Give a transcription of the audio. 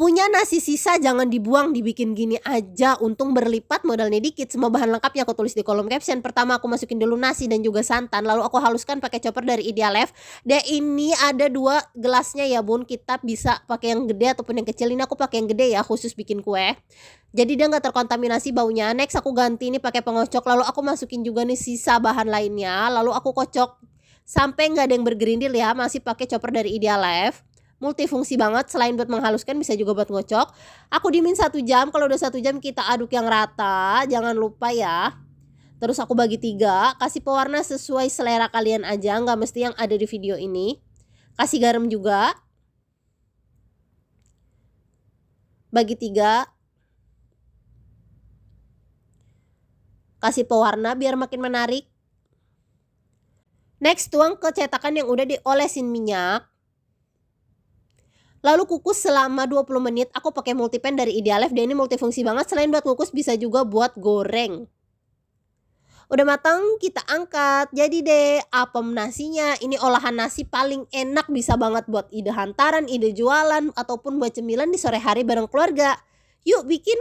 Punya nasi sisa jangan dibuang, dibikin gini aja, untung berlipat modalnya dikit. Semua bahan lengkapnya aku tulis di kolom caption. Pertama aku masukin dulu nasi dan juga santan, lalu aku haluskan pakai chopper dari Idealef. Dan ini ada 2 gelasnya ya bun, kita bisa pakai yang gede ataupun yang kecil. Ini aku pakai yang gede ya, khusus bikin kue. Jadi dia nggak terkontaminasi baunya. Next aku ganti ini pakai pengocok, lalu aku masukin juga nih sisa bahan lainnya, lalu aku kocok sampai nggak ada yang bergerindil ya. Masih pakai chopper dari Idealef. Multifungsi banget, selain buat menghaluskan bisa juga buat ngocok. Aku diemin 1 jam, kalau udah 1 jam kita aduk yang rata, jangan lupa ya. Terus aku bagi 3, kasih pewarna sesuai selera kalian aja, nggak mesti yang ada di video ini. Kasih garam juga. Bagi 3. Kasih pewarna biar makin menarik. Next tuang ke cetakan yang udah diolesin minyak. Lalu kukus selama 20 menit, aku pakai multipan dari Idealef, dan ini multifungsi banget, selain buat kukus bisa juga buat goreng. Udah matang, kita angkat. Jadi deh, apem nasinya. Ini olahan nasi paling enak, bisa banget buat ide hantaran, ide jualan, ataupun buat cemilan di sore hari bareng keluarga. Yuk bikin!